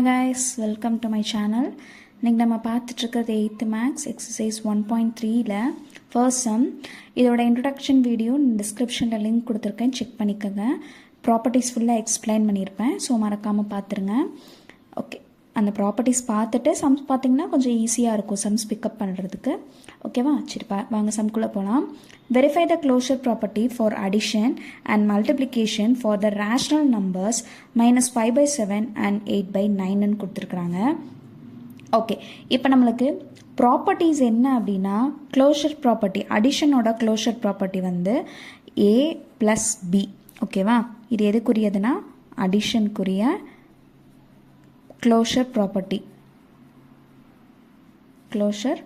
Hi guys, welcome to my channel. இன்னைக்கு நம்ம பார்த்துட்டு இருக்கிறது 8th மேக்ஸ் எக்ஸசைஸ் 1.3ல ஃபர்ஸ்ட் சம். இதோட இன்ட்ரடக்ஷன் வீடியோ டிஸ்கிரிப்ஷனில் லிங்க் கொடுத்துருக்கேன், செக் பண்ணிக்கோங்க. ப்ராப்பர்ட்டிஸ் ஃபுல்லாக எக்ஸ்பிளைன் பண்ணியிருப்பேன், ஸோ மறக்காமல் பார்த்துருங்க. ஓகே, அந்த ப்ராப்பர்ட்டிஸ் பார்த்துட்டு சம்ஸ் பார்த்திங்கன்னா கொஞ்சம் ஈஸியாக இருக்கும் சம்ஸ் பிக்கப் பண்ணுறதுக்கு. ஓகேவா? சரி, வாங்க சம்குள்ளே போகலாம். Verify the closure property for addition and multiplication for the rational numbers -5/7 and 8/9 கொடுத்துருக்குறாங்க. ஓகே, இப்போ நம்மளுக்கு ப்ராப்பர்ட்டிஸ் என்ன அப்படின்னா, க்ளோஷர் ப்ராப்பர்ட்டி, அடிஷனோட க்ளோஷர் ப்ராப்பர்ட்டி வந்து A + B. ஓகேவா? இது எதுக்குரியதுன்னா அடிஷனுக்குரிய க்ளோஷர் ப்ராப்பர்ட்டி. க்ளோஷர்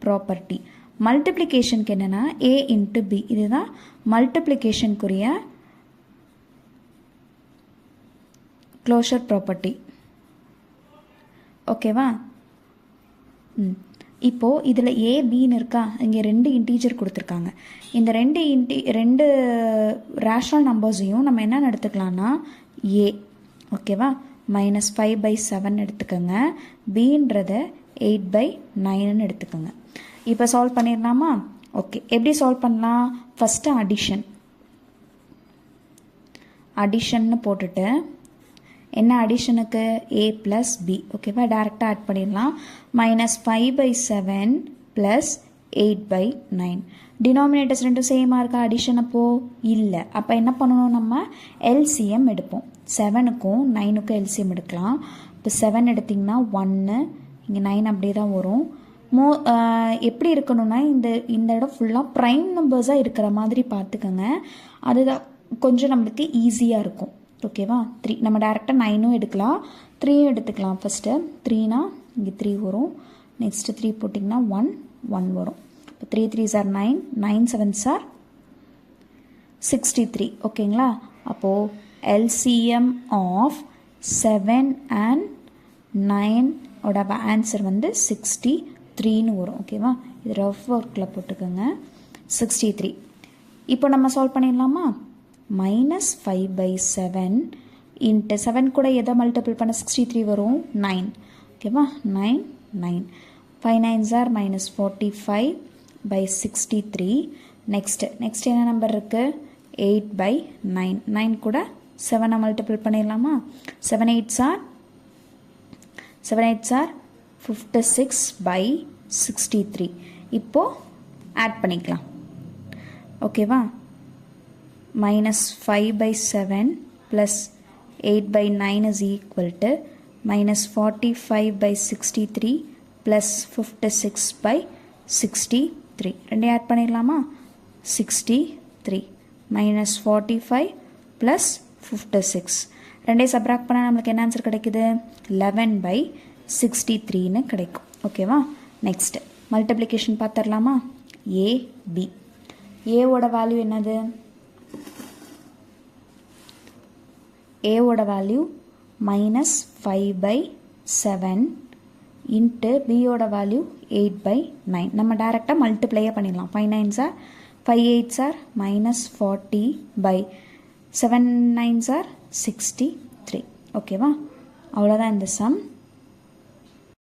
ப்ராப்பர்ட்டி மல்டிப்ளிகேஷனுக்கு என்னென்னா A × B. இதுதான் மல்டிப்ளிகேஷனுக்குரிய க்ளோஷர் ப்ராப்பர்ட்டி. ஓகேவா? இப்போது இதில் A Bன்னு இருக்கா, இங்கே 2 இன்டீஜர் கொடுத்துருக்காங்க. இந்த ரெண்டு ரேஷனல் நம்பர்ஸையும் நம்ம என்னென்னு எடுத்துக்கலாம்னா A. ஓகேவா? -5/7 எடுத்துக்கோங்க, Bன்றதை 8/9 எடுத்துக்கோங்க. இப்போ சால்வ் பண்ணிடலாமா? ஓகே, எப்படி சால்வ் பண்ணலாம்? ஃபஸ்ட்டு அடிஷன்னு போட்டுட்டு, என்ன அடிஷனுக்கு A + B. ஓகேவா? டேரெக்டாக ஆட் பண்ணிடலாம். -5/7 + 8/9. டினாமினேட்டர்ஸ் ரெண்டும் சேமாக இருக்கா? அடிஷன் அப்போது இல்லை. அப்போ என்ன பண்ணணும், நம்ம எல்சிஎம் எடுப்போம். 7க்கும் 9க்கும் எல்சிஎம் எடுக்கலாம். இப்போ 7 எடுத்திங்கன்னா 1, இங்கே 9 அப்படியே தான் வரும். எப்படி இருக்கணும்னா இந்த இடம் ஃபுல்லாக ப்ரைம் நம்பர்ஸாக இருக்கிற மாதிரி பார்த்துக்கோங்க. அதுதான் கொஞ்சம் நம்மளுக்கு ஈஸியாக இருக்கும். ஓகேவா? 3 நம்ம டேரெக்டாக 9ம் எடுக்கலாம், 3யும் எடுத்துக்கலாம். ஃபஸ்ட்டு 3னா இங்கே 3 வரும், நெக்ஸ்ட்டு 3 போட்டிங்கன்னா 1 வரும். இப்போ 3 3s are 9, 9 7s are 63. ஓகேங்களா? அப்போது எல்சிஎம் ஆஃப் 7 and 9 ஓட ஆன்சர் வந்து 63ன்னு வரும். ஓகேவா? இது ரஃப் ஒர்க்கில் போட்டுக்கோங்க. 63. இப்போ நம்ம சால்வ் பண்ணிடலாமா? -5/7 × 7 கூட எதை மல்டிபிள் பண்ண 63 வரும்? 9. ஓகேவா? 9 9 5 9s are -45/63. நெக்ஸ்ட் என்ன நம்பர் இருக்குது? 8/9. 9 கூட 7 மல்டிபிள் பண்ணிடலாமா? 7 8s are 56/63. இப்போது ஆட் பண்ணிக்கலாம். ஓகேவா? -5/7 + 8/9 is equal to -45/63 + 56/63. ரெண்டையும் ஆட் பண்ணிடலாமா? 63 -45 + 56. ரெண்டையும் சப்ராக்ட் பண்ணால் நம்மளுக்கு என்ன ஆன்சர் கிடைக்குது? 11/63ன்னு கிடைக்கும். ஓகேவா? நெக்ஸ்ட்டு மல்டிப்ளிகேஷன் பார்த்துடலாமா? A B. ஏவோட வேல்யூ என்னது? ஏவோட வேல்யூ -5/7 × பியோட வேல்யூ 8/9. நம்ம டேரெக்டாக மல்டிப்ளையே பண்ணிடலாம். 5 9s are 5 8s are -40/7 9s are 63. ஓகேவா? அவ்வளோதான் இந்த சம்.